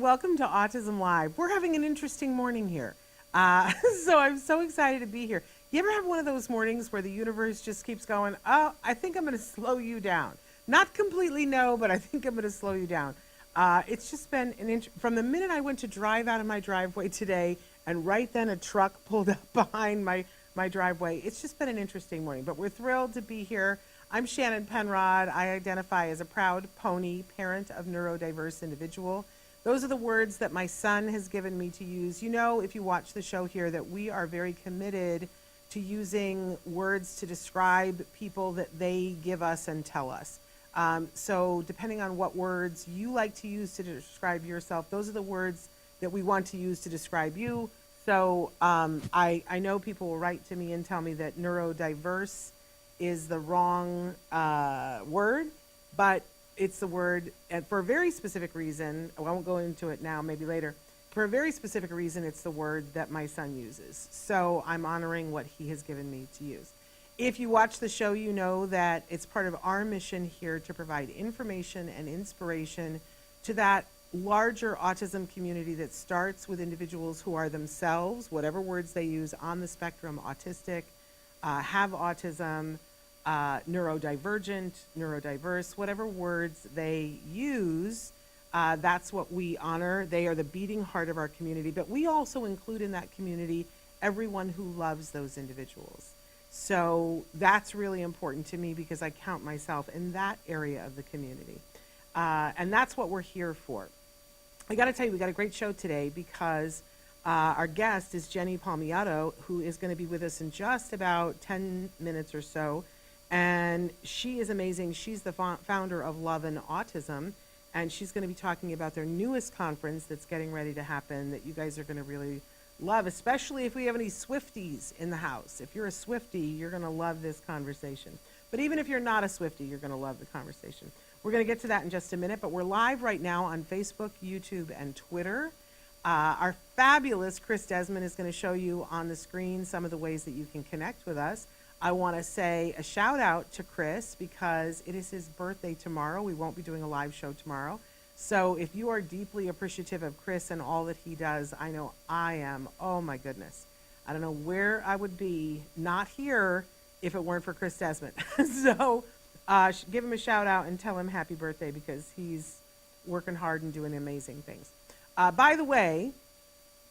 welcome to Autism Live. We're having an interesting morning here. So I'm so excited to be here. You ever have one of those mornings where the universe just keeps going, oh, I think I'm going to slow you down. Not completely no, but I think I'm going to slow you down. It's just been from the minute I went to drive out of my driveway today, and right then a truck pulled up behind my driveway. It's just been an interesting morning, but we're thrilled to be here. I'm Shannon Penrod. I identify as a proud pony, parent of neurodiverse individual. Those are the words that my son has given me to use. You know, if you watch the show here, that we are very committed to using words to describe people that they give us and tell us. So depending on what words you like to use to describe yourself, those are the words that we want to use to describe you. So I know people will write to me and tell me that neurodiverse is the wrong word, but it's the word, and for a very specific reason, I won't go into it now, maybe later. For a very specific reason, it's the word that my son uses. So I'm honoring what he has given me to use. If you watch the show, you know that it's part of our mission here to provide information and inspiration to that larger autism community that starts with individuals who are themselves, whatever words they use, on the spectrum, autistic, have autism, neurodivergent, neurodiverse, whatever words they use, that's what we honor. They are the beating heart of our community, but we also include in that community everyone who loves those individuals. So that's really important to me because I count myself in that area of the community. And that's what we're here for. I got to tell you, we got a great show today because our guest is Jenny Palmiotto, who is going to be with us in just about 10 minutes or so. And she is amazing. She's the founder of Love and Autism, and she's going to be talking about their newest conference that's getting ready to happen that you guys are going to really love, especially if we have any Swifties in the house. If you're a Swiftie, you're going to love this conversation. But even if you're not a Swiftie, you're going to love the conversation. We're going to get to that in just a minute, but we're live right now on Facebook, YouTube, and Twitter. Our fabulous Chris Desmond is going to show you on the screen some of the ways that you can connect with us. I want to say a shout out to Chris because it is his birthday tomorrow. We won't be doing a live show tomorrow. So if you are deeply appreciative of Chris and all that he does, I know I am. Oh my goodness. I don't know where I would be not here if it weren't for Chris Desmond. So give him a shout out and tell him happy birthday because he's working hard and doing amazing things. By the way,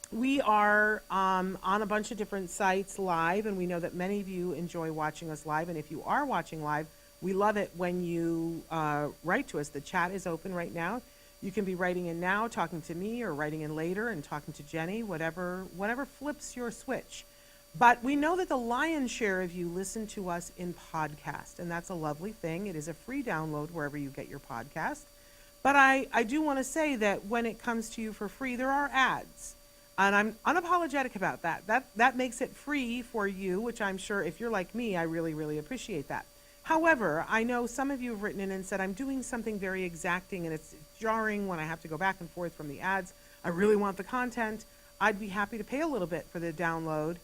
we are on a bunch of different sites live, and we know that many of you enjoy watching us live. And if you are watching live, we love it when you write to us. The chat is open right now. You can be writing in now, talking to me, or writing in later and talking to Jenny, whatever flips your switch. But we know that the lion's share of you listen to us in podcast, and that's a lovely thing. It is a free download wherever you get your podcast. But I do want to say that when it comes to you for free, there are ads. And I'm unapologetic about that. That makes it free for you, which I'm sure if you're like me, I really, really appreciate that. However, I know some of you have written in and said, I'm doing something very exacting and it's jarring when I have to go back and forth from the ads. I really want the content. I'd be happy to pay a little bit for the download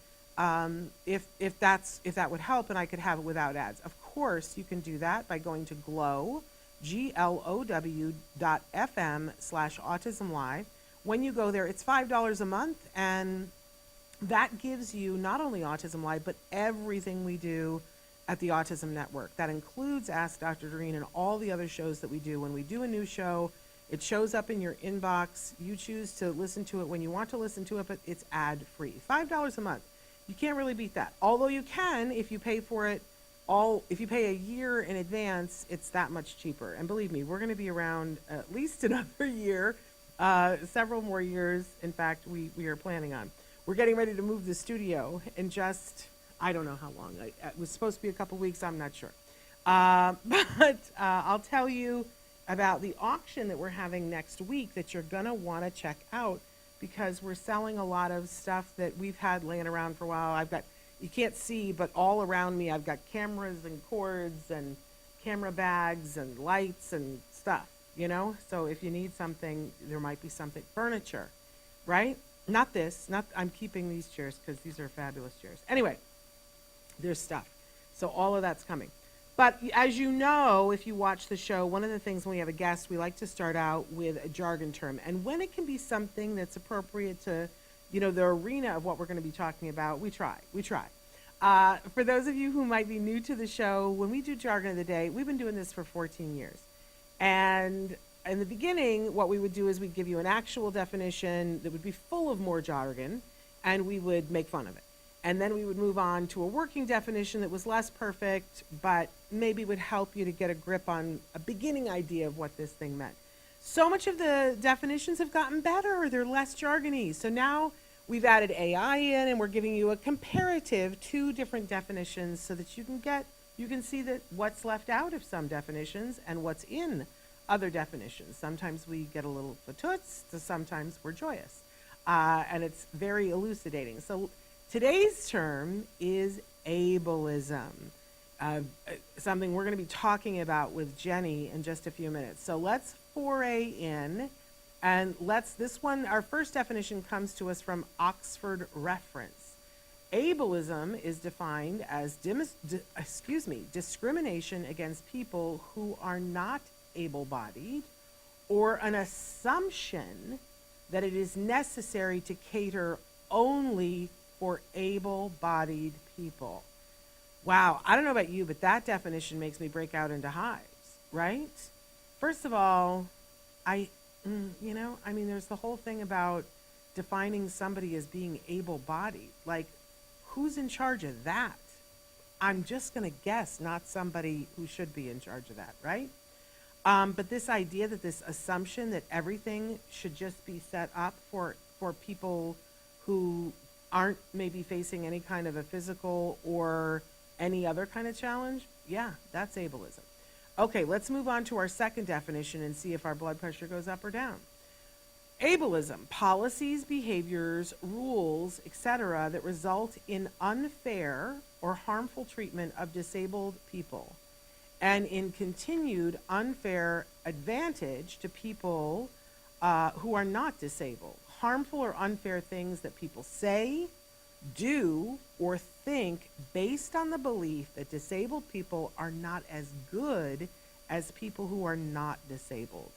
if that would help and I could have it without ads. Of course, you can do that by going to glow.fm/autismlive. When you go there, it's $5 a month, and that gives you not only Autism Live, but everything we do at the Autism Network. That includes Ask Dr. Doreen and all the other shows that we do. When we do a new show, it shows up in your inbox. You choose to listen to it when you want to listen to it, but it's ad-free. $5 a month. You can't really beat that. Although you can if you pay for it if you pay a year in advance, it's that much cheaper. And believe me, we're going to be around at least another year. Several more years, in fact, we are planning on. We're getting ready to move the studio in just, I don't know how long. It was supposed to be a couple weeks, I'm not sure. But I'll tell you about the auction that we're having next week that you're going to want to check out because we're selling a lot of stuff that we've had laying around for a while. You can't see, but all around me I've got cameras and cords and camera bags and lights and stuff. You know, so if you need something, there might be something. Furniture, right? Not this. I'm keeping these chairs because these are fabulous chairs. Anyway, there's stuff. So all of that's coming. But as you know, if you watch the show, one of the things when we have a guest, we like to start out with a jargon term. And when it can be something that's appropriate to, the arena of what we're going to be talking about, we try. We try. For those of you who might be new to the show, when we do Jargon of the Day, we've been doing this for 14 years. And in the beginning, what we would do is we'd give you an actual definition that would be full of more jargon, and we would make fun of it. And then we would move on to a working definition that was less perfect, but maybe would help you to get a grip on a beginning idea of what this thing meant. So much of the definitions have gotten better. They're less jargony. So now we've added AI in, and we're giving you a comparative two different definitions so that you can see that what's left out of some definitions and what's in other definitions. Sometimes we get a little fatoots, so sometimes we're joyous. And it's very elucidating. So today's term is ableism, something we're going to be talking about with Jenny in just a few minutes. So let's foray in, and our first definition comes to us from Oxford Reference. Ableism is defined as discrimination against people who are not able-bodied, or an assumption that it is necessary to cater only for able-bodied people. Wow, I don't know about you, but that definition makes me break out into hives, right? First of all, there's the whole thing about defining somebody as being able-bodied. Like, who's in charge of that? I'm just going to guess not somebody who should be in charge of that, right? But this idea that this assumption that everything should just be set up for people who aren't maybe facing any kind of a physical or any other kind of challenge, yeah, that's ableism. Okay, let's move on to our second definition and see if our blood pressure goes up or down. Ableism, policies, behaviors, rules, etc. that result in unfair or harmful treatment of disabled people and in continued unfair advantage to people who are not disabled. Harmful or unfair things that people say, do, or think based on the belief that disabled people are not as good as people who are not disabled,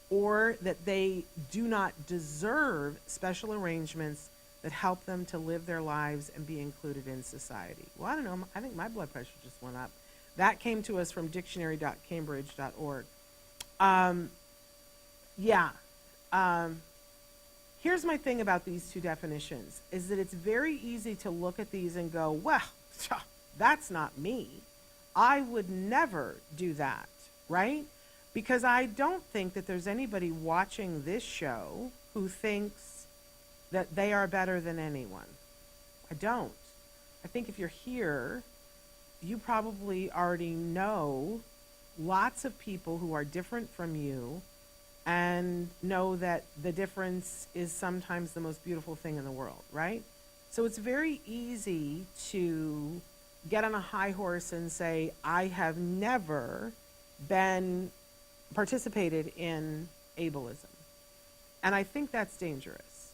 or that they do not deserve special arrangements that help them to live their lives and be included in society. Well, I don't know. I think my blood pressure just went up. That came to us from dictionary.cambridge.org. Here's my thing about these two definitions, is that it's very easy to look at these and go, well, that's not me. I would never do that, right? Because I don't think that there's anybody watching this show who thinks that they are better than anyone. I don't. I think if you're here, you probably already know lots of people who are different from you and know that the difference is sometimes the most beautiful thing in the world, right? So it's very easy to get on a high horse and say, I have never participated in ableism. And I think that's dangerous.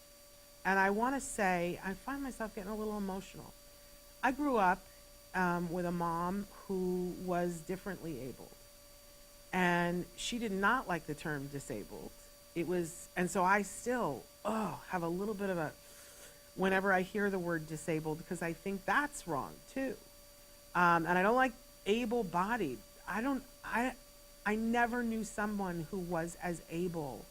And I want to say, I find myself getting a little emotional. I grew up with a mom who was differently abled. And she did not like the term disabled. And so I still, have a little bit of whenever I hear the word disabled, because I think that's wrong too. And I don't like able-bodied. I never knew someone who was as able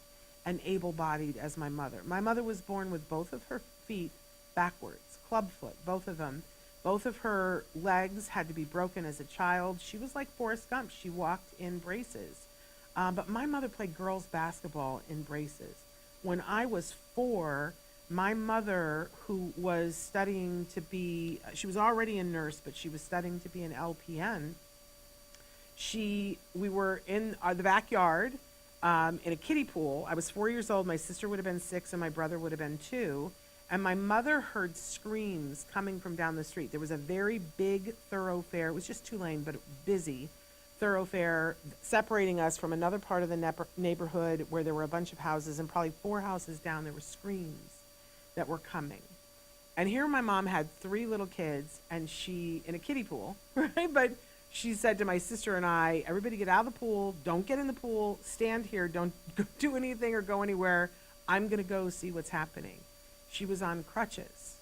and able-bodied as my mother. My mother was born with both of her feet backwards, clubfoot, both of them. Both of her legs had to be broken as a child. She was like Forrest Gump. She walked in braces. But my mother played girls basketball in braces. When I was 4, my mother, who was studying to be, she was already a nurse, but she was studying to be an LPN. We were in the backyard in a kiddie pool. I was 4 years old. My sister would have been 6 and my brother would have been 2. And my mother heard screams coming from down the street. There was a very big thoroughfare. It was just 2-lane, but busy thoroughfare separating us from another part of the neighborhood where there were a bunch of houses, and probably 4 houses down there were screams that were coming. And here my mom had 3 little kids, and she, in a kiddie pool, right? But she said to my sister and I, everybody get out of the pool, don't get in the pool, stand here, don't do anything or go anywhere. I'm going to go see what's happening. She was on crutches.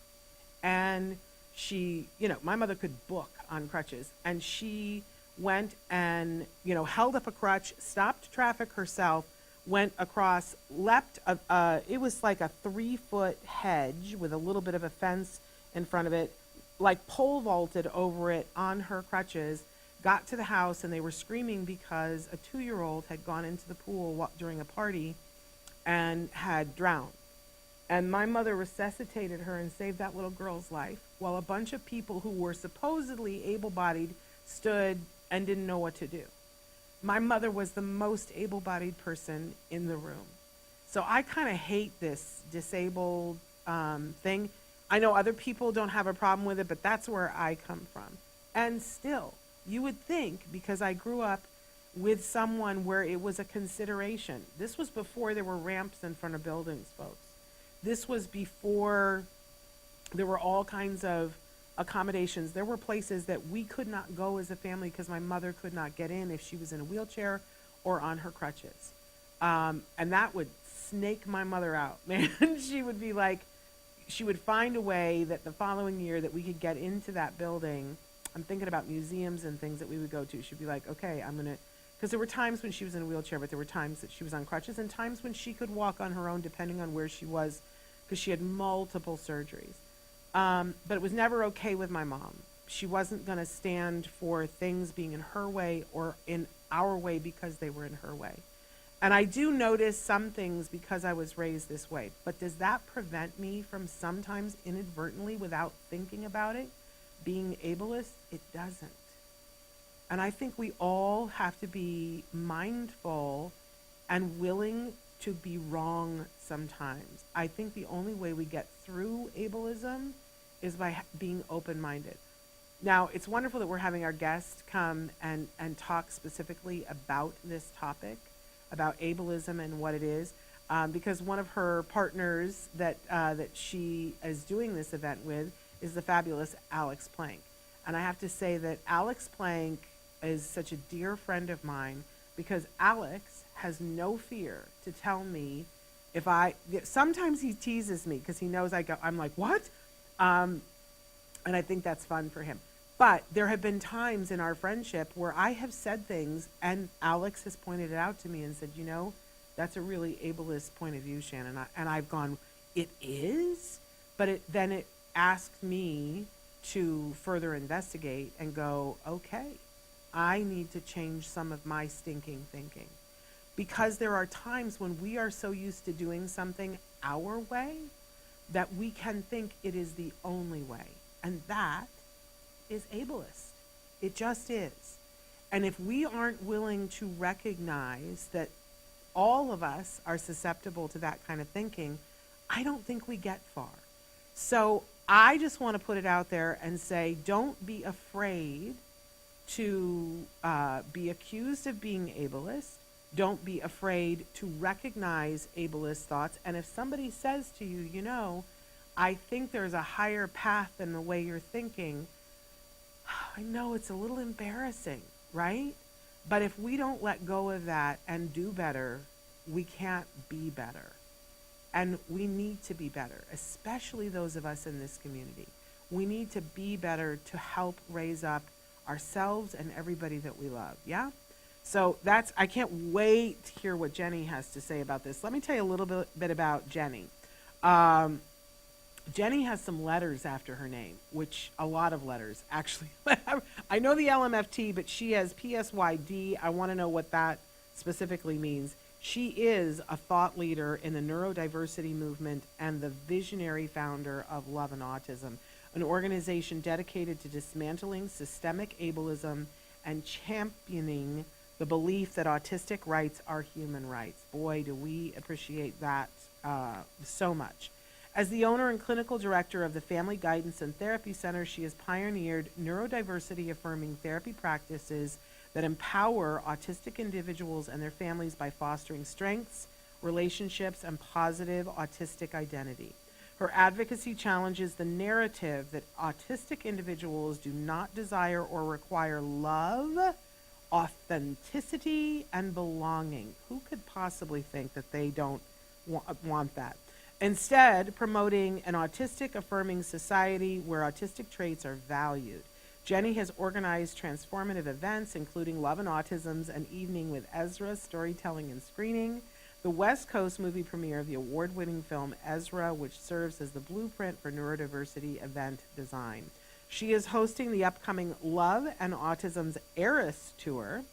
And she, my mother could book on crutches. And she went and, held up a crutch, stopped traffic herself, went across, leapt, it was like a 3-foot hedge with a little bit of a fence in front of it, like pole vaulted over it on her crutches, got to the house, and they were screaming because a 2-year-old had gone into the pool during a party and had drowned. And my mother resuscitated her and saved that little girl's life while a bunch of people who were supposedly able-bodied stood and didn't know what to do. My mother was the most able-bodied person in the room. So I kind of hate this disabled thing. I know other people don't have a problem with it, but that's where I come from. And still, you would think, because I grew up with someone where it was a consideration. This was before there were ramps in front of buildings, folks. This was before there were all kinds of accommodations. There were places that we could not go as a family because my mother could not get in if she was in a wheelchair or on her crutches. And that would snake my mother out, man. She would be like, she would find a way that the following year that we could get into that building. I'm thinking about museums and things that we would go to. She'd be like, okay, I'm going to, because there were times when she was in a wheelchair, but there were times that she was on crutches and times when she could walk on her own depending on where she was because she had multiple surgeries. But it was never okay with my mom. She wasn't going to stand for things being in her way or in our way because they were in her way. And I do notice some things because I was raised this way. But does that prevent me from sometimes inadvertently, without thinking about it, being ableist? It doesn't. And I think we all have to be mindful and willing to be wrong sometimes. I think the only way we get through ableism is by being open-minded. Now, it's wonderful that we're having our guest come and talk specifically about this topic, about ableism and what it is, because one of her partners that she is doing this event with is the fabulous Alex Plank. And I have to say that Alex Plank is such a dear friend of mine because Alex has no fear to tell me if sometimes he teases me because he knows I'm like, what? And I think that's fun for him. But there have been times in our friendship where I have said things and Alex has pointed it out to me and said, that's a really ableist point of view, Shannon. And I've gone, it is? But then it asked me to further investigate and go, okay, I need to change some of my stinking thinking. Because there are times when we are so used to doing something our way that we can think it is the only way. And that is ableist. It just is. And if we aren't willing to recognize that all of us are susceptible to that kind of thinking, I don't think we get far. So I just want to put it out there and say, don't be afraid to be accused of being ableist. Don't be afraid to recognize ableist thoughts. And if somebody says to you, I think there's a higher path than the way you're thinking, I know it's a little embarrassing, right? But if we don't let go of that and do better, we can't be better. And we need to be better, especially those of us in this community. We need to be better to help raise up ourselves and everybody that we love, yeah? So I can't wait to hear what Jenny has to say about this. Let me tell you a little bit about Jenny. Jenny has some letters after her name, which a lot of letters, actually. I know the LMFT, but she has PSYD. I want to know what that specifically means. She is a thought leader in the neurodiversity movement and the visionary founder of Love and Autism, an organization dedicated to dismantling systemic ableism and championing the belief that autistic rights are human rights. Boy, do we appreciate that so much. As the owner and clinical director of the Family Guidance and Therapy Center, she has pioneered neurodiversity-affirming therapy practices that empower autistic individuals and their families by fostering strengths, relationships, and positive autistic identity. Her advocacy challenges the narrative that autistic individuals do not desire or require love, authenticity, and belonging. Who could possibly think that they don't want that? Instead, promoting an autistic affirming society where autistic traits are valued. Jenny has organized transformative events, including Love and Autism's An Evening with Ezra, storytelling and screening, the West Coast movie premiere of the award-winning film Ezra, which serves as the blueprint for neurodiversity event design. She is hosting the upcoming Love and Autism's Eras Tour,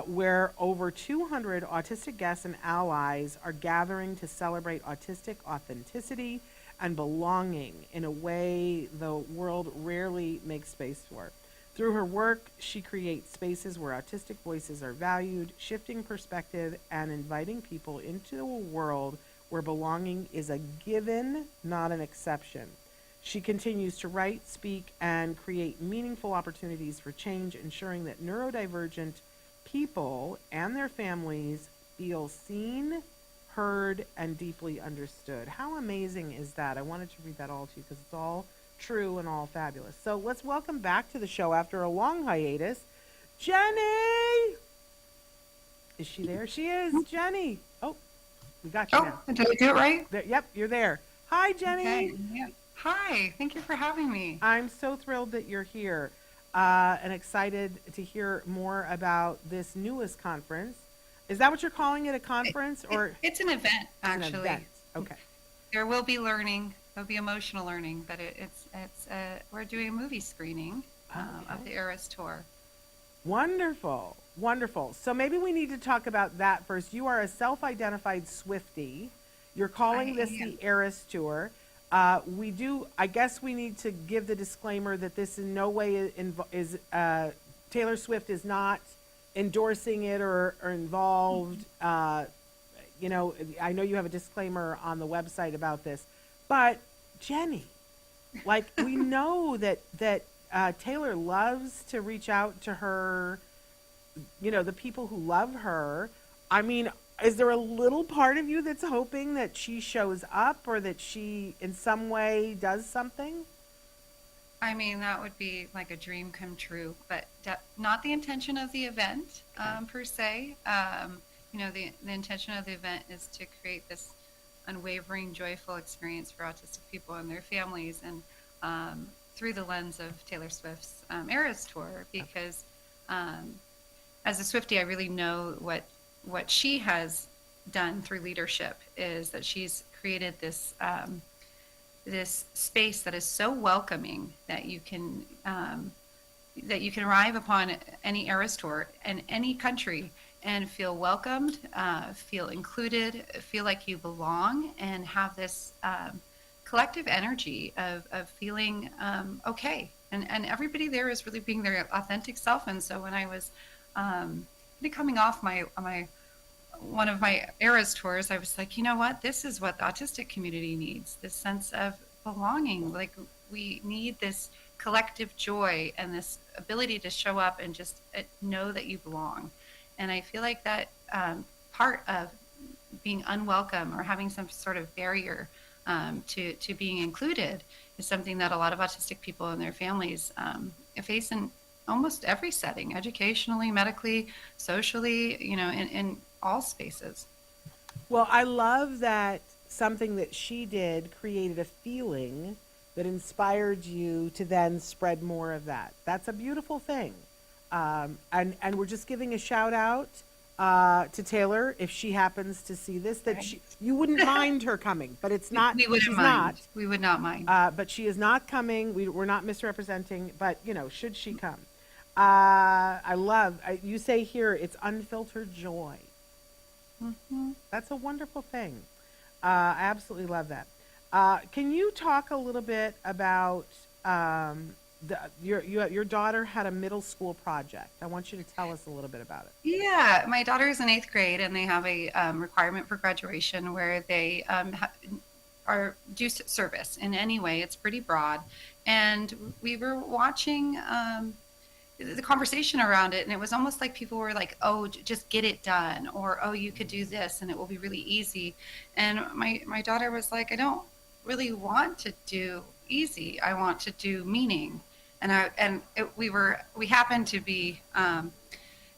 where over 200 autistic guests and allies are gathering to celebrate autistic authenticity and belonging in a way the world rarely makes space for. Through her work, she creates spaces where autistic voices are valued, shifting perspective and inviting people into a world where belonging is a given, not an exception. She continues to write, speak, and create meaningful opportunities for change, ensuring that neurodivergent people and their families feel seen, heard, and deeply understood. How amazing is that? I wanted to read that all to you because it's all true and all fabulous. So let's welcome back to the show after a long hiatus, Jenny. Is she there? She is. Jenny. Oh, we got you now. Did I do it right? Yep, you're there. Hi, Jenny. Okay. Yeah. Hi, thank you for having me. I'm so thrilled that you're here and excited to hear more about this newest conference. Is that what you're calling it, a conference? Or it's an event, actually. An event. Okay. There will be learning. There'll be emotional learning, but we're doing a movie screening of the Eras Tour. Wonderful, wonderful. So maybe we need to talk about that first. You are a self-identified Swiftie. You're calling this the Eras Tour. I guess we need to give the disclaimer that this in no way is Taylor Swift is not endorsing it or involved. You know, I know you have a disclaimer on the website about this, but Jenny, like we know that Taylor loves to reach out to her, you know, the people who love her. I mean, is there a little part of you that's hoping that she shows up or that she in some way does something? I mean, that would be like a dream come true, but not the intention of the event per se. You know, the intention of the event is to create this unwavering, joyful experience for autistic people and their families, and through the lens of Taylor Swift's Eras Tour, because as a Swiftie, I really know what she has done through leadership is that she's created this this space that is so welcoming that you can arrive upon any Eras Tour in any country and feel welcomed, feel included, feel like you belong, and have this collective energy of feeling okay. And everybody there is really being their authentic self. And so when I was coming off my one of my Eras tours, I was like, you know what? This is what the autistic community needs, this sense of belonging. Like, we need this collective joy and this ability to show up and just know that you belong. And I feel like that part of being unwelcome or having some sort of barrier to being included is something that a lot of autistic people and their families face in almost every setting, educationally, medically, socially, you know, in all spaces. Well, I love that something that she did created a feeling that inspired you to then spread more of that. That's a beautiful thing. And we're just giving a shout out to Taylor if she happens to see this, that you wouldn't mind her coming, but it's not. We wouldn't mind. We would not mind. But she is not coming. We're not misrepresenting, but you know, should she come? I love, you say here, it's unfiltered joy. Mm-hmm. That's a wonderful thing. I absolutely love that. Can you talk a little bit about your daughter had a middle school project? I want you to tell us a little bit about it. Yeah, my daughter is in 8th grade, and they have a requirement for graduation where they are do service in any way. It's pretty broad, and we were watching the conversation around it, and it was almost like people were like, oh, just get it done, or oh, you could do this and it will be really easy. And my daughter was like, I don't really want to do easy. I want to do meaning. We happened to be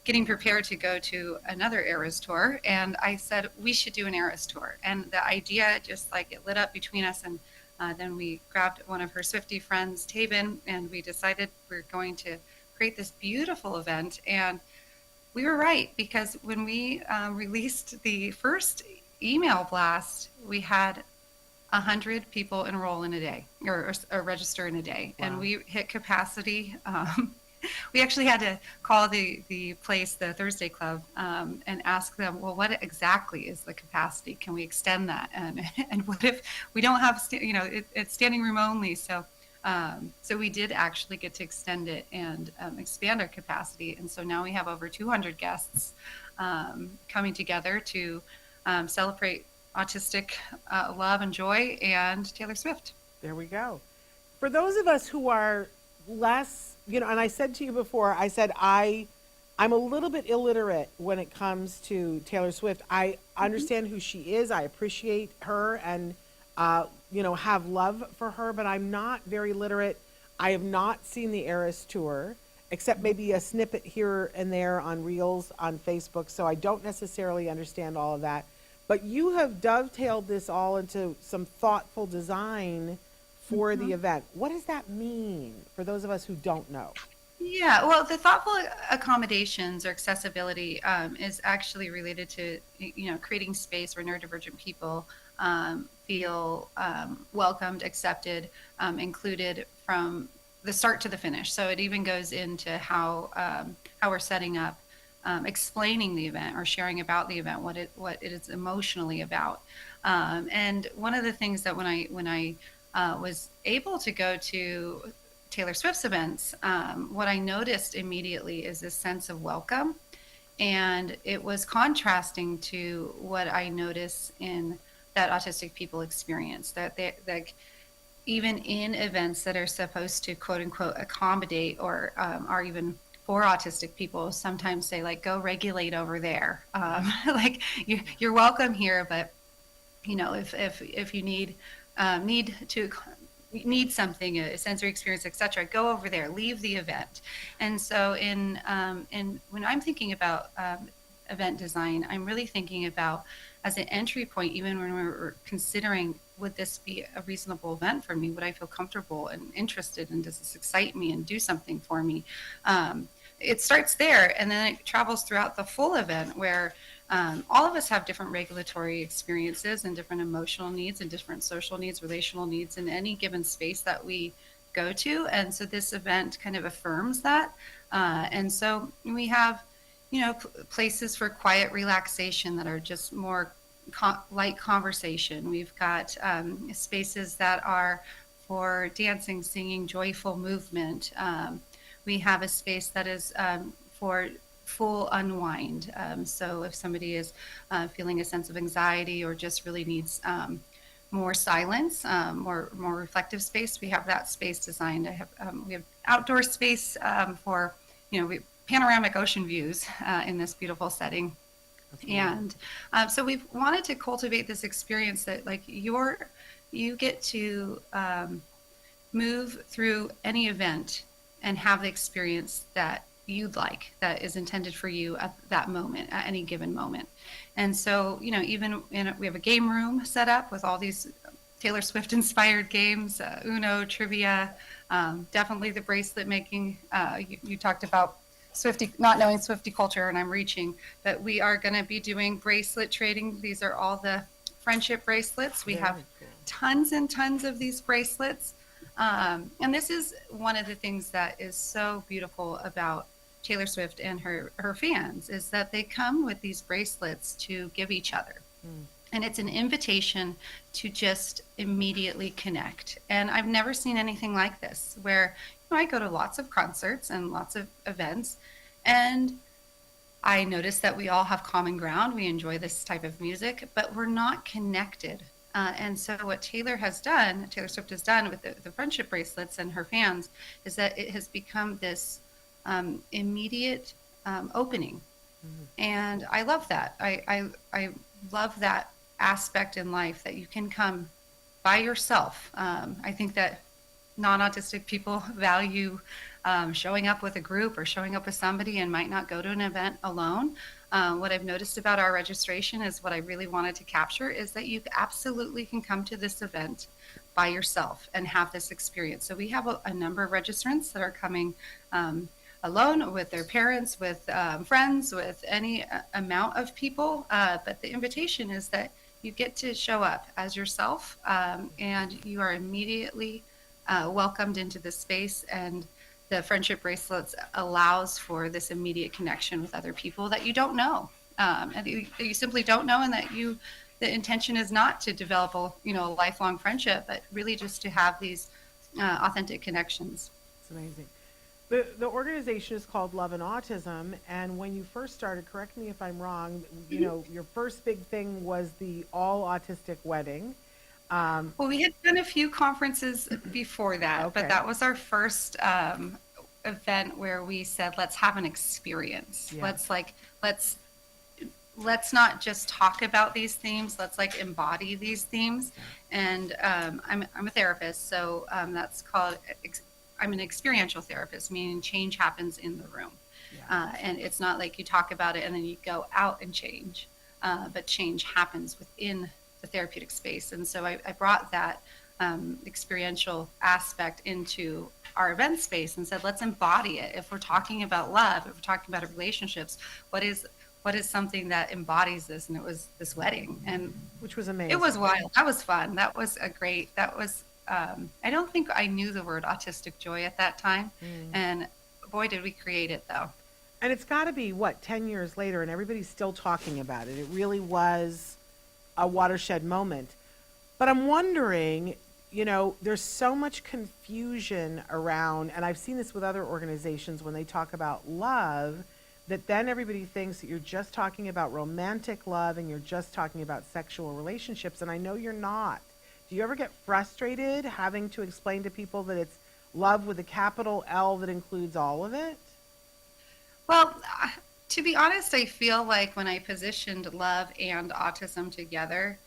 getting prepared to go to another Eras tour, and I said we should do an Eras tour. And the idea just like it lit up between us, and then we grabbed one of her Swiftie friends, Tabin, and we decided we're going to create this beautiful event. And we were right, because when we released the first email blast, we had 100 people enroll in a day, or register in a day, and Wow. we hit capacity. We actually had to call the place, the Thursday Club, and ask them, well, what exactly is the capacity? Can we extend that? And what if we don't have, it's standing room only. So we did actually get to extend it and expand our capacity. And so now we have over 200 guests coming together to celebrate autistic love and joy and Taylor Swift. There we go. For those of us who are less, and I said to you before, I said I'm a little bit illiterate when it comes to Taylor Swift. I understand who she is. I appreciate her and have love for her, but I'm not very literate. I have not seen the Eras tour except maybe a snippet here and there on Reels on Facebook, so I don't necessarily understand all of that. But you have dovetailed this all into some thoughtful design for the event. What does that mean for those of us who don't know? Yeah, well, the thoughtful accommodations or accessibility is actually related to, creating space where neurodivergent people feel welcomed, accepted, included from the start to the finish. So it even goes into how we're setting up, explaining the event or sharing about the event, what it is emotionally about. And one of the things that when I was able to go to Taylor Swift's events, what I noticed immediately is this sense of welcome. And it was contrasting to what I notice in that autistic people experience, that they like, even in events that are supposed to quote unquote accommodate or are even for autistic people, sometimes say like, go regulate over there. Like you're welcome here, but if you need something, a sensory experience, etc., go over there, leave the event. And so in when I'm thinking about event design, I'm really thinking about as an entry point, even when we're considering, would this be a reasonable event for me? Would I feel comfortable and interested, and does this excite me and do something for me? It starts there, and then it travels throughout the full event, where all of us have different regulatory experiences and different emotional needs and different social needs, relational needs in any given space that we go to. And so this event kind of affirms that. And so we have, places for quiet relaxation that are just more light conversation. We've got spaces that are for dancing, singing, joyful movement. We have a space that is for full unwind. So if somebody is feeling a sense of anxiety or just really needs more silence, more reflective space, we have that space designed. We have outdoor space for panoramic ocean views in this beautiful setting. And so we've wanted to cultivate this experience that like you get to move through any event and have the experience that you'd like, that is intended for you at that moment, at any given moment. And so, even we have a game room set up with all these Taylor Swift inspired games, Uno, trivia, definitely the bracelet making. You talked about Swiftie, not knowing Swiftie culture, and I'm reaching, but we are going to be doing bracelet trading. These are all the friendship bracelets. We have tons and tons of these bracelets. And this is one of the things that is so beautiful about Taylor Swift and her fans, is that they come with these bracelets to give each other. And it's an invitation to just immediately connect. And I've never seen anything like this, where I go to lots of concerts and lots of events, and I notice that we all have common ground. We enjoy this type of music, but we're not connected. And so what Taylor Swift has done with the friendship bracelets and her fans, is that it has become this immediate opening. And I love that. I love that aspect in life, that you can come by yourself. I think that non-autistic people value showing up with a group or showing up with somebody and might not go to an event alone. What I've noticed about our registration is what I really wanted to capture is that you absolutely can come to this event by yourself and have this experience. So we have a number of registrants that are coming alone, with their parents, with friends, with any amount of people. But the invitation is that you get to show up as yourself, and you are immediately welcomed into this space. And the friendship bracelets allows for this immediate connection with other people that you don't know, and you simply don't know, and that the intention is not to develop a lifelong friendship, but really just to have these authentic connections. It's amazing. The organization is called Love and Autism, and when you first started, correct me if I'm wrong, your first big thing was the all autistic wedding. Well, we had done a few conferences before that, Okay. but that was our first event where we said, let's have an experience. Yeah. Let's not just talk about these themes. Let's embody these themes. And I'm a therapist, so that's called. I'm an experiential therapist, meaning change happens in the room, and it's not like you talk about it and then you go out and change, but change happens within the therapeutic space. And so I brought that experiential aspect into our event space and said, let's embody it. If we're talking about love, if we're talking about relationships, what is something that embodies this? And it was this wedding, and Which was amazing. it was wild. That was fun. I don't think I knew the word autistic joy at that time. And boy, did we create it though. And it's got to be, 10 years later, and everybody's still talking about it. It really was a watershed moment. But I'm wondering, there's so much confusion around, and I've seen this with other organizations when they talk about love, that then everybody thinks that you're just talking about romantic love and you're just talking about sexual relationships. And I know you're not. Do you ever get frustrated having to explain to people that it's love with a capital L that includes all of it? Well, to be honest, I feel like when I positioned love and autism together,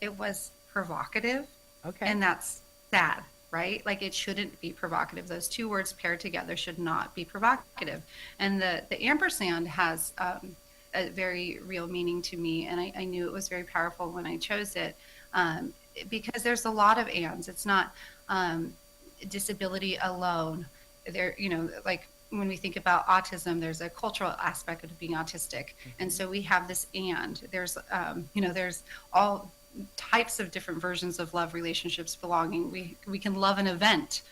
it was provocative. Okay. And that's sad, right? Like, it shouldn't be provocative. Those two words paired together should not be provocative. And the ampersand has a very real meaning to me. And I knew it was very powerful when I chose it, because there's a lot of ands. It's not disability alone. Like when we think about autism, there's a cultural aspect of being autistic. And so we have this there's all types of different versions of love, relationships, belonging. We can love an event.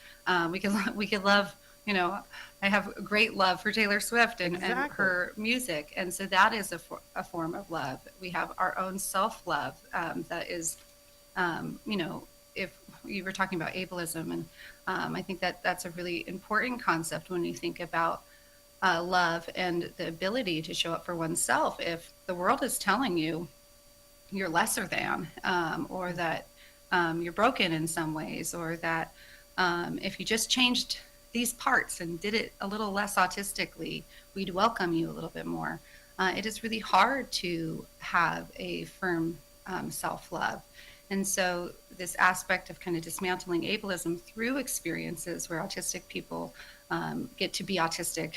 We can love, I have great love for Taylor Swift and her music. And so that is a form of love. We have our own self-love that is, if you were talking about ableism, and I think that that's a really important concept when you think about love and the ability to show up for oneself. If the world is telling you you're lesser than, or that you're broken in some ways, or that if you just changed these parts and did it a little less autistically, we'd welcome you a little bit more. It is really hard to have a firm self-love. And so this aspect of kind of dismantling ableism through experiences where autistic people get to be autistic,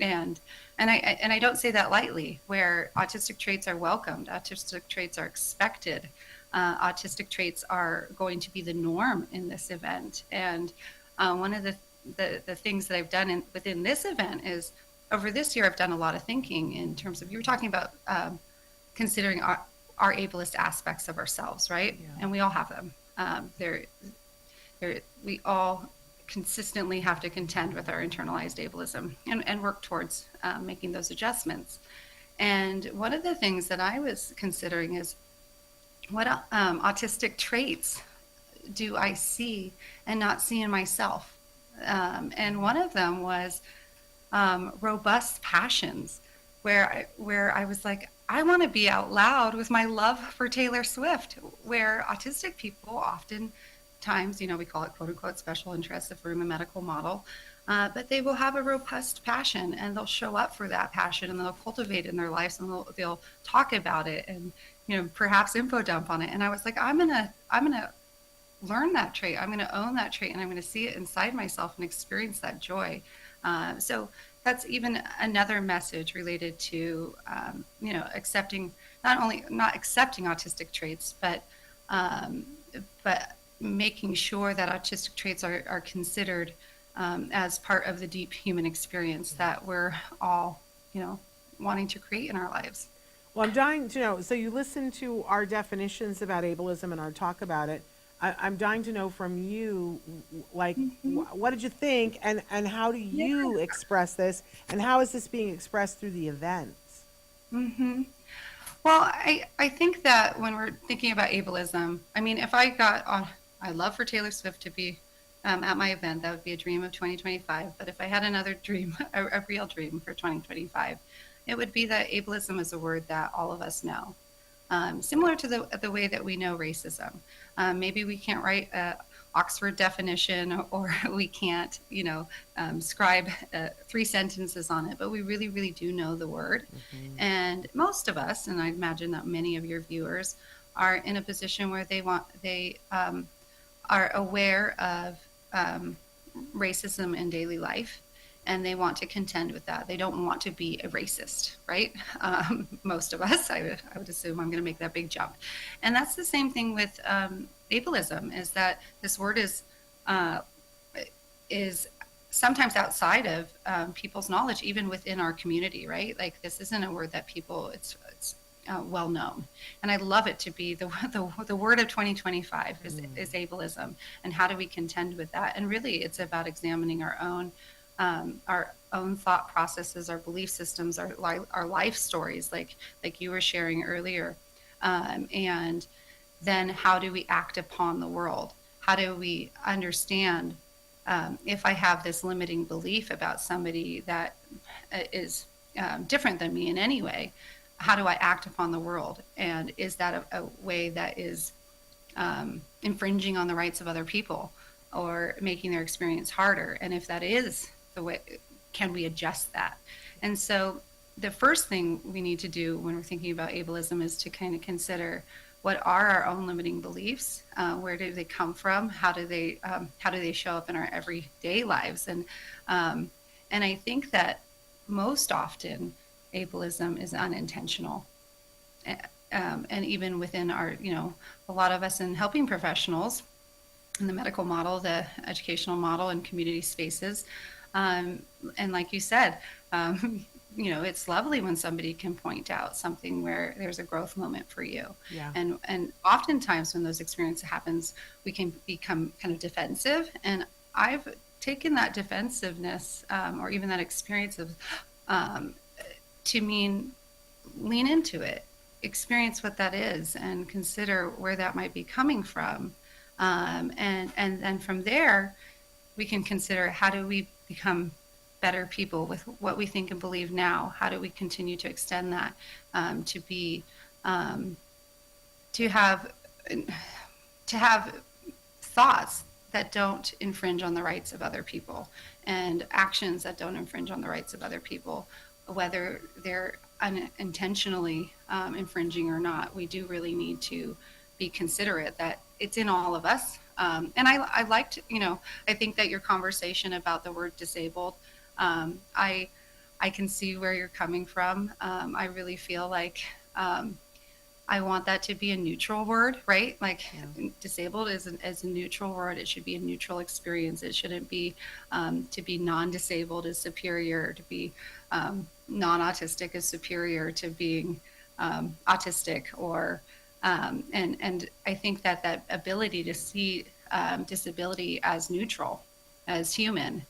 and I don't say that lightly, where autistic traits are welcomed, autistic traits are expected, autistic traits are going to be the norm in this event. And one of the things that I've done within this event is, over this year, I've done a lot of thinking in terms of, you were talking about considering our ableist aspects of ourselves, right? Yeah. And we all have them. We all consistently have to contend with our internalized ableism and work towards making those adjustments. And one of the things that I was considering is, what autistic traits do I see and not see in myself? And one of them was robust passions, where I was like, I want to be out loud with my love for Taylor Swift, where autistic people oftentimes, we call it quote unquote special interests if we're in a medical model, but they will have a robust passion, and they'll show up for that passion, and they'll cultivate it in their lives, and they'll talk about it, and perhaps info dump on it. And I was like, I'm gonna learn that trait. I'm going to own that trait, and I'm going to see it inside myself and experience that joy. So that's even another message related to, accepting, not only not accepting autistic traits, um, but making sure that autistic traits are considered as part of the deep human experience that we're all, wanting to create in our lives. Well, I'm dying to know. So you listen to our definitions about ableism and our talk about it. I'm dying to know from you, like, Hmm. what did you think, and how do Yeah. you express this, and how is this being expressed through the events? Hmm. Well, I think that when we're thinking about ableism, I mean, if I got on, I love for Taylor Swift to be at my event. That would be a dream of 2025. But if I had another dream, a real dream for 2025, it would be that ableism is a word that all of us know. Similar to the way that we know racism. Maybe we can't write a Oxford definition, or we can't, scribe 3 sentences on it, but we really, really do know the word. Hmm. And most of us, and I imagine that many of your viewers, are in a position where they are aware of racism in daily life, and they want to contend with that. They don't want to be a racist, right? Most of us, I would assume. I'm going to make that big jump. And that's the same thing with ableism, is that this word uh, is sometimes outside of people's knowledge, even within our community, right? Like, this isn't a word that people, it's well known. And I love it to be the word of 2025 is ableism. And how do we contend with that? And really, it's about examining our own thought processes, our belief systems, our life stories, like you were sharing earlier. And then how do we act upon the world? How do we understand if I have this limiting belief about somebody that is different than me in any way? How do I act upon the world? And is that a way that is infringing on the rights of other people, or making their experience harder? And if that is the way, can we adjust that? And so the first thing we need to do when we're thinking about ableism is to kind of consider, what are our own limiting beliefs? Where do they come from? How do they show up in our everyday lives? And I think that most often ableism is unintentional. And even within our, a lot of us in helping professionals in the medical model, the educational model, and community spaces. And like you said, it's lovely when somebody can point out something where there's a growth moment for you. Yeah. And oftentimes when those experiences happens, we can become kind of defensive. And I've taken that defensiveness, or even that experience of, um, to mean, lean into it, experience what that is, and consider where that might be coming from. And then from there, we can consider, how do we become better people with what we think and believe now? How do we continue to extend that, to be to have to have thoughts that don't infringe on the rights of other people, and actions that don't infringe on the rights of other people, whether they're unintentionally infringing or not. We do really need to be considerate that it's in all of us. And I liked, I think that your conversation about the word disabled, I can see where you're coming from. I really feel like I want that to be a neutral word, right? Like, Yeah. disabled is a neutral word. It should be a neutral experience. It shouldn't be, to be non-disabled is superior, to be non-autistic is superior to being autistic, or and I think that ability to see disability as neutral, as human,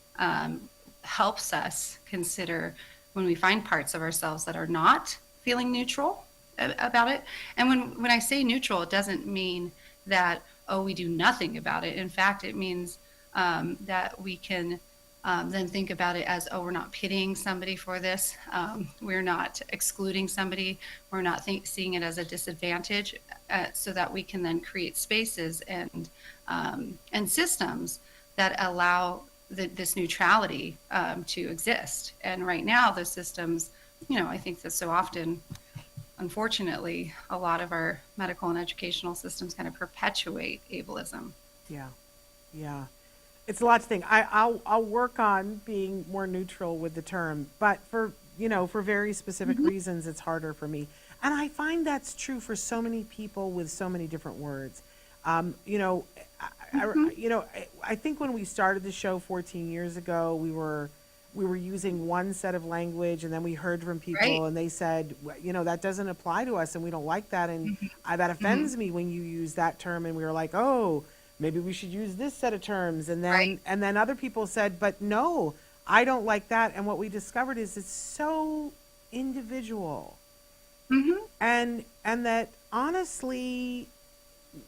helps us consider when we find parts of ourselves that are not feeling neutral about it. And when I say neutral, it doesn't mean that, oh, we do nothing about it. In fact, it means that we can then think about it as, oh, we're not pitying somebody for this. We're not excluding somebody. We're not seeing it as a disadvantage, so that we can then create spaces and systems that allow this neutrality to exist. And right now, the systems, I think that so often, unfortunately, a lot of our medical and educational systems kind of perpetuate ableism. Yeah. Yeah. It's a lot to think. I'll work on being more neutral with the term, but for very specific Hmm. reasons, it's harder for me. And I find that's true for so many people with so many different words. Um, you know, Hmm. I think when we started the show 14 years ago, we were using one set of language, and then we heard from Right. people, and they said, that doesn't apply to us, and we don't like that, and Hmm. that Hmm. offends me when you use that term. And we were like, oh, maybe we should use this set of terms. And Right. then other people said, but no, I don't like that. And what we discovered is it's so individual, Hmm. and that honestly,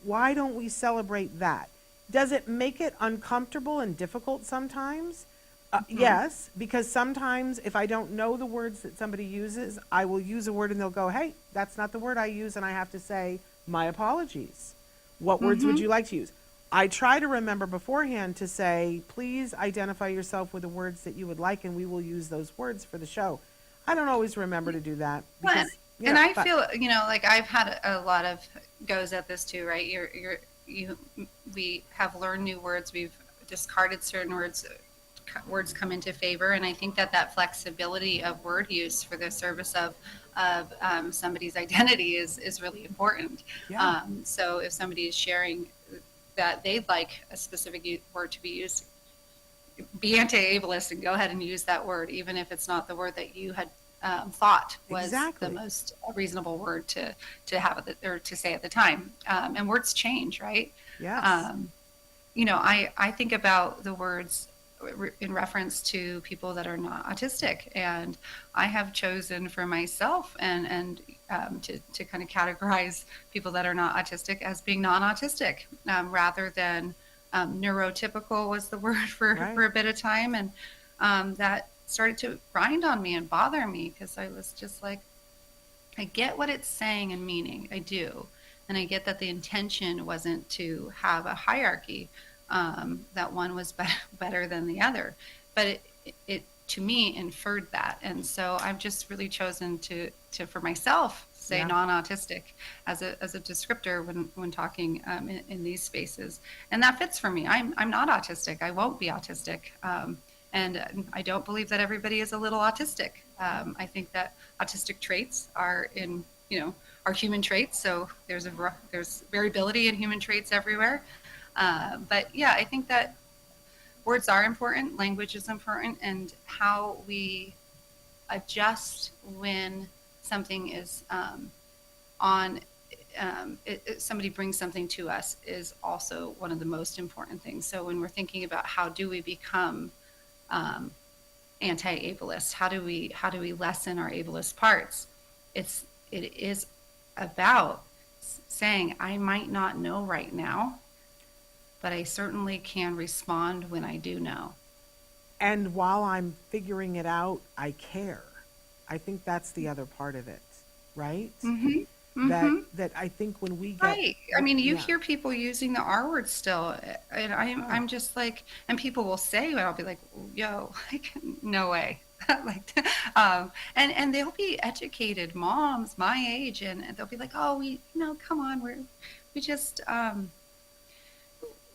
why don't we celebrate that? Does it make it uncomfortable and difficult sometimes? Hmm. Yes, because sometimes if I don't know the words that somebody uses, I will use a word and they'll go, hey, that's not the word I use. And I have to say, my apologies. What words would Hmm. you like to use? I try to remember beforehand to say, please identify yourself with the words that you would like, and we will use those words for the show. I don't always remember to do that Well, and, because, and I but feel, like I've had a lot of goes at this too, right? You, we have learned new words. We've discarded certain words. Words come into favor, and I think that flexibility of word use for the service of somebody's identity is really important. yeah, So if somebody is sharing that they'd like a specific word to be used, be anti-ableist and go ahead and use that word, even if it's not the word that you had thought was the exactly. most reasonable word to have at or to say at the time. And words change, right? Yes. Um, I think about the words in reference to people that are not autistic, and I have chosen for myself and to kind of categorize people that are not autistic as being non-autistic, rather than neurotypical was the word Right. for a bit of time, and that started to grind on me and bother me because I was just like, I get what it's saying and meaning. I do. And I get that the intention wasn't to have a hierarchy, that one was better than the other. But it to me inferred that. And so I've just really chosen for myself, say Yeah. non-autistic as a descriptor when talking in these spaces. And that fits for me. I'm not autistic. I won't be autistic. And I don't believe that everybody is a little autistic. I think that autistic traits are in are human traits. So there's variability in human traits everywhere. But yeah, I think that words are important, language is important, and how we adjust when something is on. Somebody brings something to us is also one of the most important things. So when we're thinking about how do we become um, anti-ableist, how do we lessen our ableist parts, it is about saying, I might not know right now, but I certainly can respond when I do know. And while I'm figuring it out, I care. I think that's the other part of it, right? Mm-hmm. That Mm-hmm. that I think when we get, Right. I mean, you yeah, hear people using the R word still, and oh, I'm just like, and people will say, and I'll be like, yo, like, no way. Like, and they'll be educated moms my age, and they'll be like, oh, come on, we just,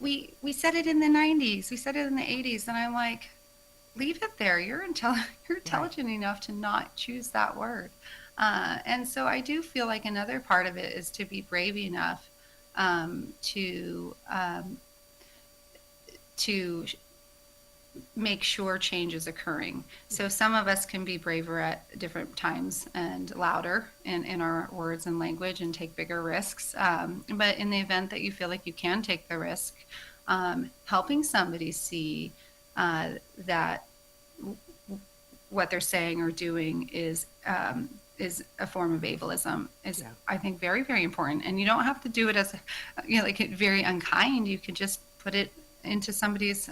we said it in the 90s, we said it in the 80s, and I'm like, leave it there. You're right. intelligent enough to not choose that word. And so I do feel like another part of it is to be brave enough to make sure change is occurring. So some of us can be braver at different times and louder in our words and language and take bigger risks. But in the event that you feel like you can take the risk, helping somebody see that what they're saying or doing is a form of ableism is, Yeah. I think, very, very important. And you don't have to do it as like very unkind. You can just put it into somebody's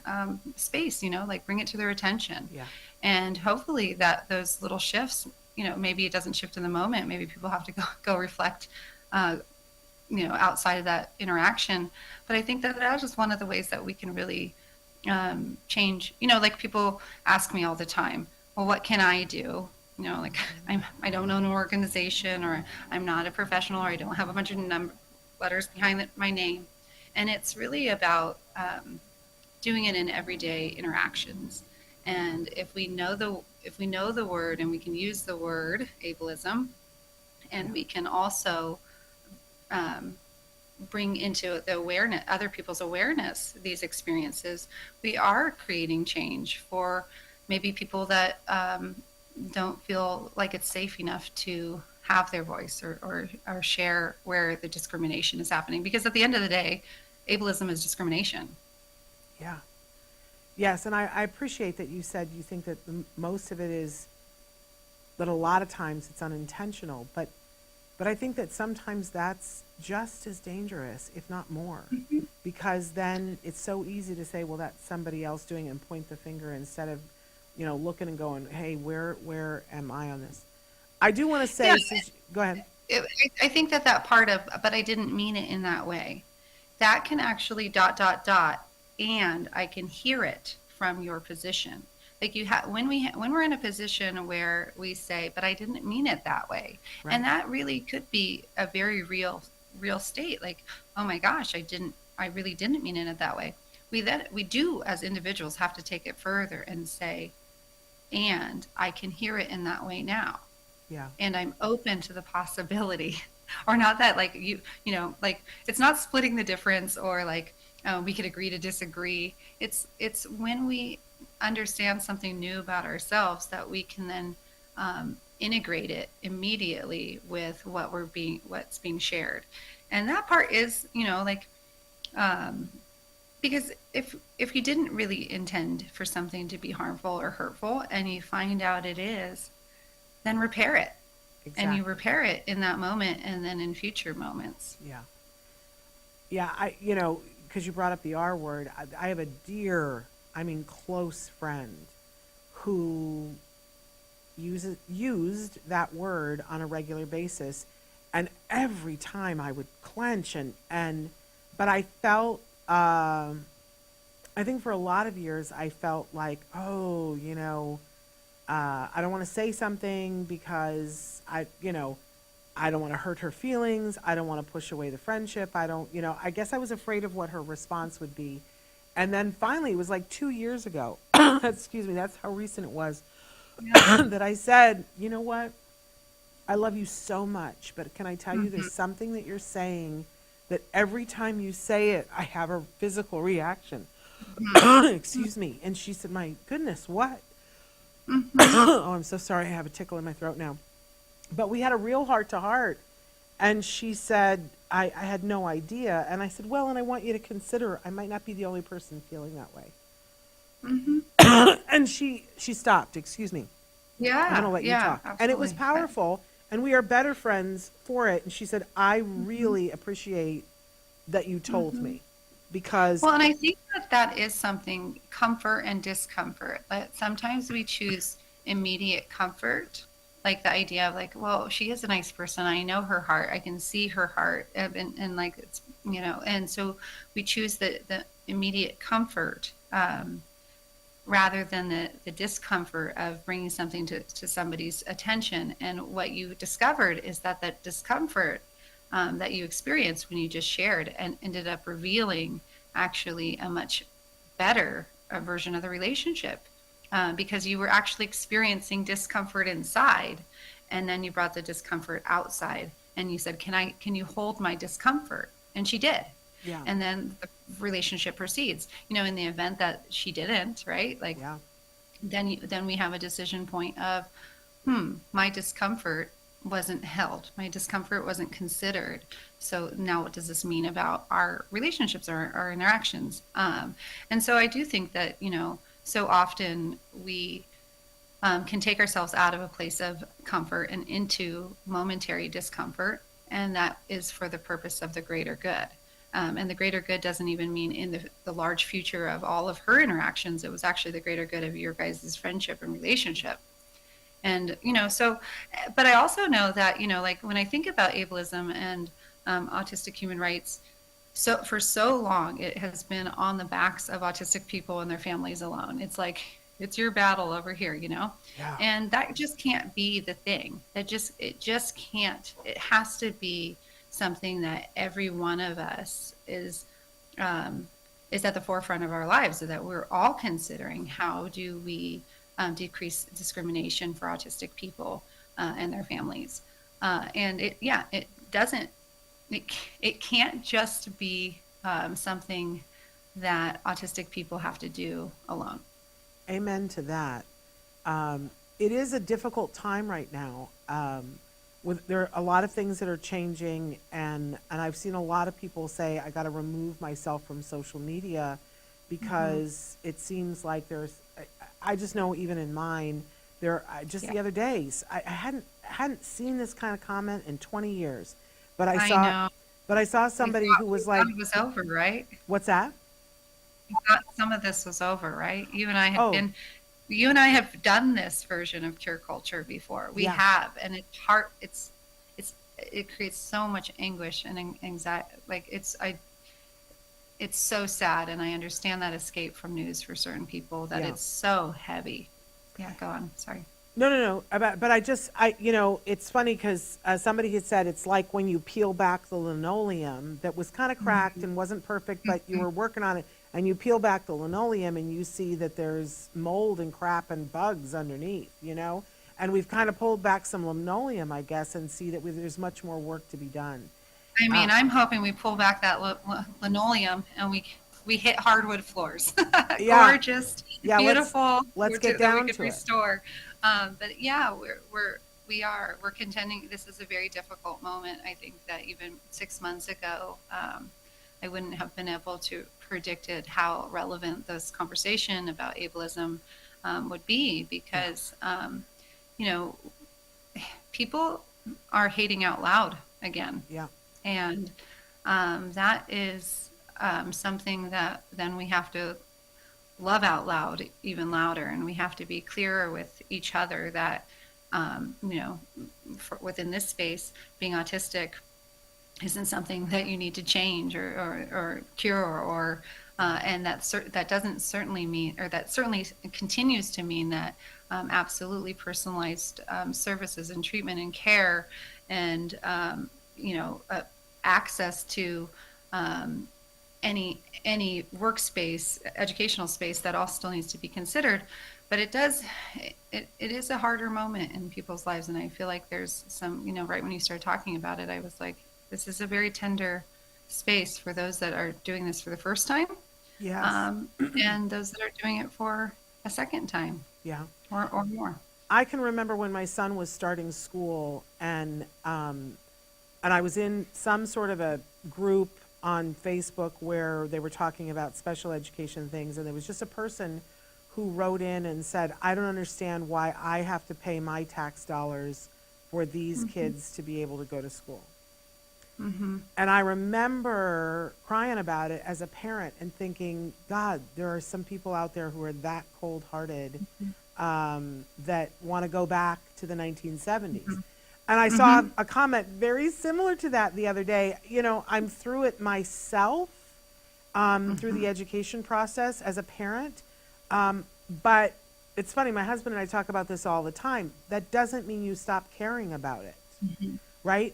space, like bring it to their attention. Yeah. And hopefully that those little shifts, maybe it doesn't shift in the moment. Maybe people have to go reflect, uh, outside of that interaction. But I think that is just one of the ways that we can really change. Like people ask me all the time, well, what can I do? Like I don't own an organization, or I'm not a professional, or I don't have a bunch of letters behind my name. And it's really about doing it in everyday interactions. And if we know the word and we can use the word ableism, Yeah. and we can also um, bring into the awareness, other people's awareness, these experiences, we are creating change for maybe people that don't feel like it's safe enough to have their voice, or share where the discrimination is happening. Because at the end of the day, ableism is discrimination. Yeah. Yes, and I appreciate that you said you think that most of it is, that a lot of times it's unintentional, but I think that sometimes that's just as dangerous, if not more, because then it's so easy to say, well, that's somebody else doing it, and point the finger instead of, looking and going, hey, where am I on this? I do want to Yeah, say, go ahead. I think that part of, but I didn't mean it in that way. That can actually dot dot dot, and I can hear it from your position. Like you have when we're in a position where we say, but I didn't mean it that way, Right. and that really could be a very real state. Like, oh my gosh, I really didn't mean it that way. We do as individuals have to take it further and say, and I can hear it in that way now, Yeah. and I'm open to the possibility. Or not that, like, like, it's not splitting the difference, or like, we could agree to disagree. It's when we understand something new about ourselves that we can then integrate it immediately with what's being shared. And that part is, like, um, because if you didn't really intend for something to be harmful or hurtful, and you find out it is, then repair it. And you Exactly. repair it in that moment, and then in future moments. Yeah. Yeah. Because you brought up the R word, I have a dear, I mean, close friend who used that word on a regular basis, and every time I would clench, but I felt, I think for a lot of years I felt like, oh, I don't want to say something because I don't want to hurt her feelings. I don't want to push away the friendship. I don't, I guess I was afraid of what her response would be. And then finally, it was like 2 years ago, excuse me, that's how recent it was, Yeah. that I said, you know what? I love you so much, but can I tell you Hmm. there's something that you're saying that every time you say it, I have a physical reaction. Excuse me. And she said, my goodness, what? Hmm. Oh, I'm so sorry. I have a tickle in my throat now. But we had a real heart to heart. And she said, I had no idea. And I said, well, and I want you to consider I might not be the only person feeling that way. Hmm. And she stopped. Excuse me. I'm going to Yeah, let you yeah, talk. And it was absolutely. powerful. And we are better friends for it. And she said, I Mhm. really appreciate that you told Mhm. me because, Well, and I think that is something, comfort and discomfort. That sometimes we choose immediate comfort, like the idea of, like, well, she is a nice person. I know her heart. I can see her heart, and like, it's, and so we choose the immediate comfort, rather than the discomfort of bringing something to somebody's attention. And what you discovered is that discomfort, that you experienced when you just shared, and ended up revealing actually a much better version of the relationship, because you were actually experiencing discomfort inside, and then you brought the discomfort outside, and you said, can you hold my discomfort? And she did. yeah, And then the relationship proceeds. In the event that she didn't, right? Like, yeah, then we have a decision point of, my discomfort wasn't held. My discomfort wasn't considered. So now what does this mean about our relationships, or our interactions? And so I do think that, so often we can take ourselves out of a place of comfort and into momentary discomfort, and that is for the purpose of the greater good. And the greater good doesn't even mean in the large future of all of her interactions. It was actually the greater good of your guys' friendship and relationship. And, so, but I also know that, like, when I think about ableism and autistic human rights, so for so long it has been on the backs of autistic people and their families alone. It's like, it's your battle over here, yeah, and that just can't be the thing. It just can't. It has to be something that every one of us is is at the forefront of our lives, so that we're all considering how do we decrease discrimination for autistic people and their families. And it doesn't, it can't just be something that autistic people have to do alone. Amen to that. It is a difficult time right now. There are a lot of things that are changing, and I've seen a lot of people say, I got to remove myself from social media because it seems like I just know even in mine, just the other days, I hadn't seen this kind of comment in 20 years, but I know. I saw somebody who We was thought like, it was over, right? what's that? We thought some of this was over, right? Oh, You and I have done this version of pure culture before. We yeah. have, and it's hard. It creates so much anguish and anxiety. Like it's so sad, and I understand that escape from news for certain people, that Yeah. it's so heavy. Yeah, go on. Sorry. No, no, no. But it's funny because somebody had said it's like when you peel back the linoleum that was kind of cracked and wasn't perfect, but you were working on it, and you peel back the linoleum and you see that there's mold and crap and bugs underneath, And we've kind of pulled back some linoleum, I guess, and see that there's much more work to be done. I mean, I'm hoping we pull back that linoleum and we hit hardwood floors. Yeah, Gorgeous, yeah. beautiful. Let's get that we down could to it. restore. But yeah, we're contending. This is a very difficult moment. I think that even 6 months ago, I wouldn't have been able to predicted how relevant this conversation about ableism would be, because you know, people are hating out loud again. Yeah, And that is something that then we have to love out loud even louder, and we have to be clearer with each other that within this space, being autistic isn't something that you need to change or cure, or and that doesn't certainly mean, or that certainly continues to mean that absolutely personalized services and treatment and care and access to any workspace, educational space, that all still needs to be considered. But it is a harder moment in people's lives, and I feel like there's some, right when you started talking about it, I was like, this is a very tender space for those that are doing this for the first time, yes, and those that are doing it for a second time, yeah. or more. I can remember when my son was starting school, and I was in some sort of a group on Facebook where they were talking about special education things, and there was just a person who wrote in and said, I don't understand why I have to pay my tax dollars for these kids to be able to go to school. And I remember crying about it as a parent and thinking, God, there are some people out there who are that cold-hearted that want to go back to the 1970s. And I saw a comment very similar to that the other day. I'm through it myself, through the education process as a parent. But it's funny, my husband and I talk about this all the time. That doesn't mean you stop caring about it, right?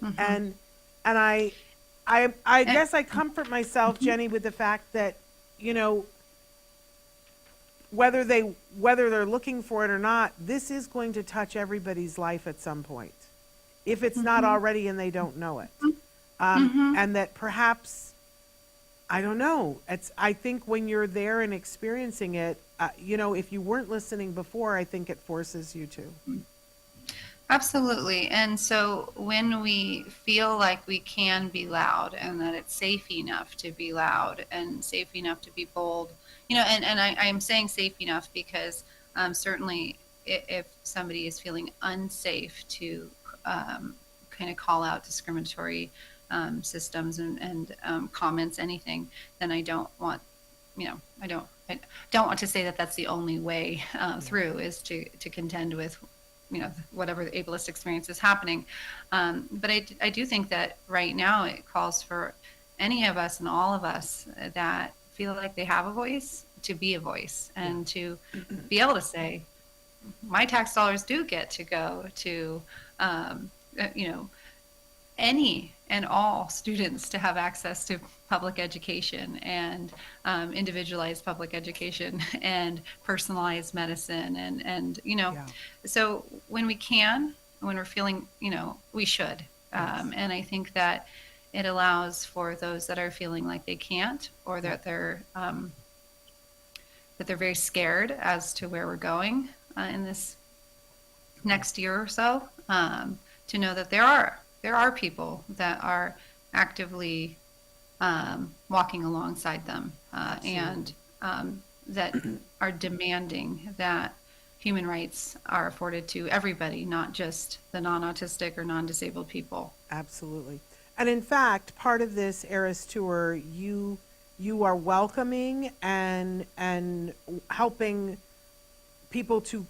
And I guess I comfort myself, Jenny, with the fact that, whether they're looking for it or not, this is going to touch everybody's life at some point, if it's not already and they don't know it. And that perhaps, I don't know, I think when you're there and experiencing it, if you weren't listening before, I think it forces you to. Absolutely. And so when we feel like we can be loud, and that it's safe enough to be loud and safe enough to be bold, and I'm saying safe enough because certainly if somebody is feeling unsafe to kind of call out discriminatory systems and comments, anything, then I don't want to say that that's the only way through, is to contend with whatever the ableist experience is happening. But I do think that right now it calls for any of us and all of us that feel like they have a voice to be a voice, and to be able to say, my tax dollars do get to go to any and all students to have access to public education and individualized public education and personalized medicine and Yeah. so when we can, when we're feeling, we should. Yes. And I think that it allows for those that are feeling like they can't, or Yeah. that they're very scared as to where we're going in this next year or so, to know that there are people that are actively walking alongside them, and that are demanding that human rights are afforded to everybody, not just the non-autistic or non-disabled people. Absolutely. And in fact, part of this Eras tour, you are welcoming and helping people to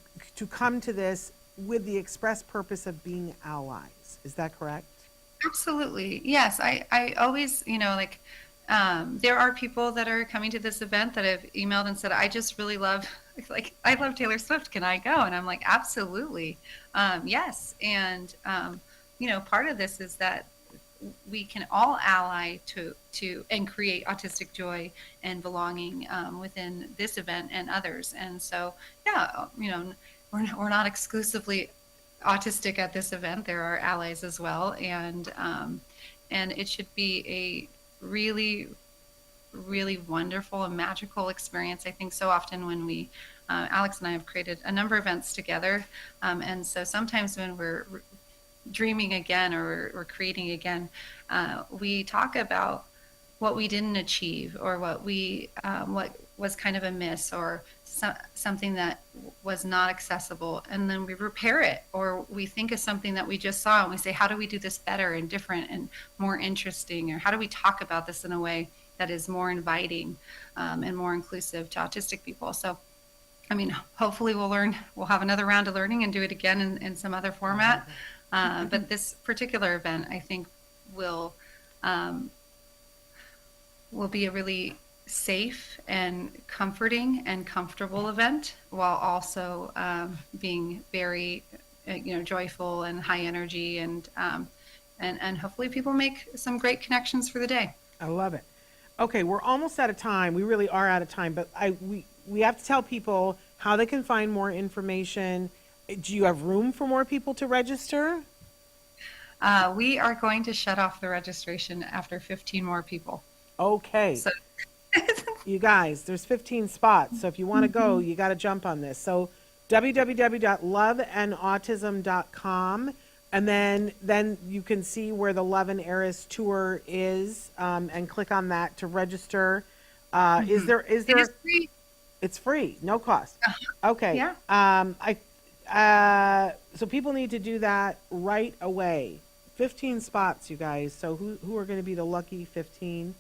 come to this with the express purpose of being allies. Is that correct? Absolutely. Yes. I always, like, there are people that are coming to this event that have emailed and said, I just really love, like, I love Taylor Swift. Can I go? And I'm like, absolutely. Yes. And, part of this is that we can all ally to and create autistic joy and belonging within this event and others. And so, yeah, we're not exclusively autistic at this event. There are allies as well, and it should be a really, really wonderful and magical experience. I think so often when Alex and I have created a number of events together, and so sometimes when we're dreaming again or we're creating again, we talk about what we didn't achieve or what was kind of a miss or something that was not accessible, and then we repair it, or we think of something that we just saw and we say, how do we do this better and different and more interesting, or how do we talk about this in a way that is more inviting and more inclusive to autistic people. So I mean, hopefully we'll have another round of learning and do it again in some other format. But this particular event, I think, um, will be a really safe and comforting and comfortable event, while also being very, joyful and high energy, and hopefully people make some great connections for the day. I love it. Okay, we're almost out of time. We really are out of time, but we have to tell people how they can find more information. Do you have room for more people to register? We are going to shut off the registration after 15 more people. Okay. So You guys, there's 15 spots. So if you want to go, you got to jump on this. So www.loveandautism.com, and then you can see where the Love and Eras tour is, and click on that to register. Is there it is free. It's free, no cost. Okay. Yeah. So people need to do that right away. 15 spots, you guys. So who are going to be the lucky 15?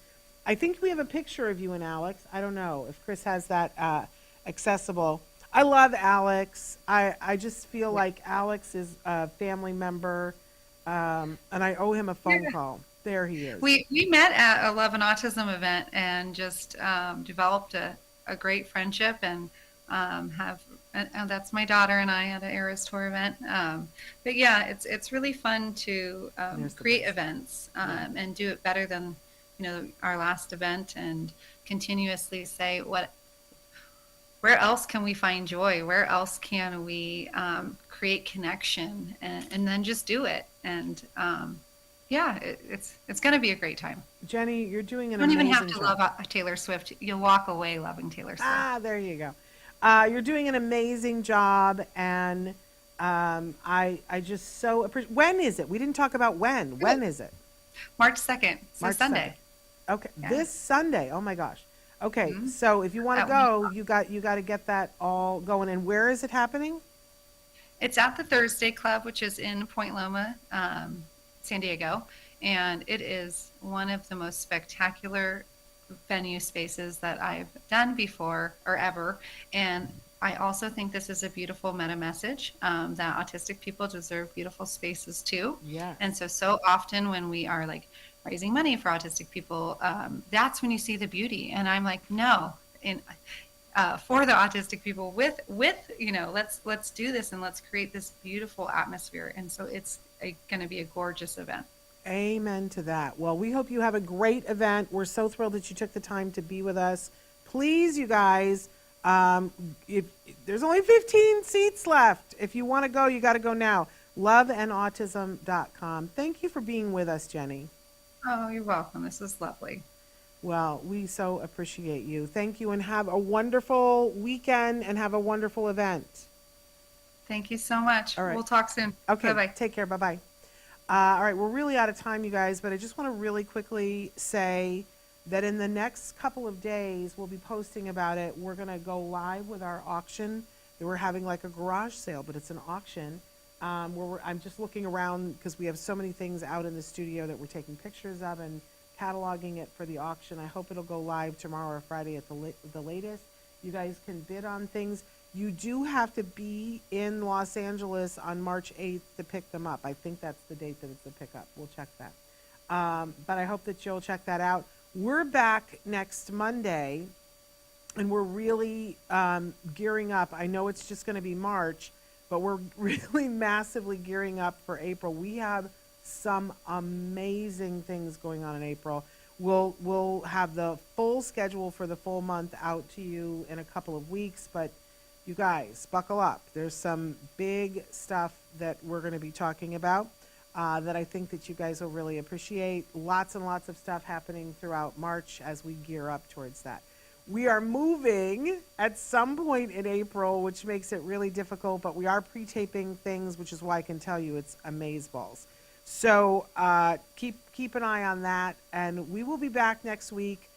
I think we have a picture of you and Alex. I don't know if Chris has that accessible. I love Alex. I just feel like Alex is a family member, and I owe him a phone call. There he is. We met at a Love and Autism event and just developed a great friendship, and and that's my daughter and I at an Eras Tour event. But yeah, it's really fun to create events and do it better than our last event, and continuously say where else can we find joy? Where else can we create connection? And then just do it. And yeah, it's going to be a great time. Jenny, you're doing an You don't even amazing have to job. love Taylor Swift. You'll walk away loving Taylor Swift. Ah, there you go. You're doing an amazing job, and I just so appreciate. When is it? We didn't talk about when. When is it? March 2nd, so March Sunday. 2nd. Okay, Yeah. This Sunday. Oh my gosh. Okay, Mhm. so if you want to That go, you got to get that all going. And where is it happening? It's at the Thursday Club, which is in Point Loma, San Diego, and it is one of the most spectacular venue spaces that I've done before or ever. And I also think this is a beautiful meta message, that autistic people deserve beautiful spaces too. Yes. And so often when we are like raising money for autistic people, that's when you see the beauty. And I'm like, no, for the autistic people, with let's do this and let's create this beautiful atmosphere. And so it's going to be a gorgeous event. Amen to that. Well, we hope you have a great event. We're so thrilled that you took the time to be with us. Please, you guys, if there's only 15 seats left. If you want to go, you got to go now. Loveandautism.com. Thank you for being with us, Jenny. Oh, you're welcome. This is lovely. Well, we so appreciate you. Thank you, and have a wonderful weekend and have a wonderful event. Thank you so much. All right. We'll talk soon. Okay. Bye-bye. Take care. Bye-bye. All right. We're really out of time, you guys, but I just want to really quickly say that in the next couple of days, we'll be posting about it. We're going to go live with our auction. We're having like a garage sale, but it's an auction. I'm just looking around because we have so many things out in the studio that we're taking pictures of and cataloging it for the auction. I hope it'll go live tomorrow or Friday at the latest. You guys can bid on things. You do have to be in Los Angeles on March 8th to pick them up. I think that's the date that it's a pickup. We'll check that. But I hope that you'll check that out. We're back next Monday, and we're really gearing up. I know it's just going to be March, but we're really massively gearing up for April. We have some amazing things going on in April. We'll have the full schedule for the full month out to you in a couple of weeks, but you guys, buckle up. There's some big stuff that we're going to be talking about that I think that you guys will really appreciate. Lots and lots of stuff happening throughout March as we gear up towards that. We are moving at some point in April, which makes it really difficult, but we are pre-taping things, which is why I can tell you it's amazeballs. So keep an eye on that, and we will be back next week.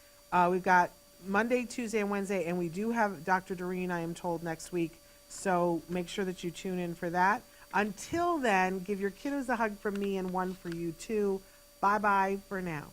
We've got Monday, Tuesday, and Wednesday, and we do have Dr. Doreen, I am told, next week. So make sure that you tune in for that. Until then, give your kiddos a hug from me and one for you too. Bye-bye for now.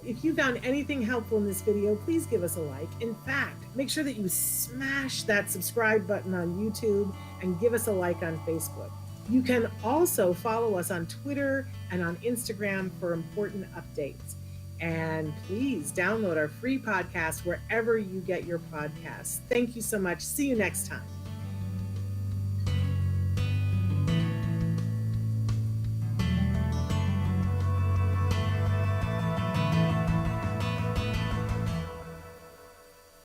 If you found anything helpful in this video, please give us a like. In fact, make sure that you smash that subscribe button on YouTube and give us a like on Facebook. You can also follow us on Twitter and on Instagram for important updates. And please download our free podcast wherever you get your podcasts. Thank you so much. See you next time.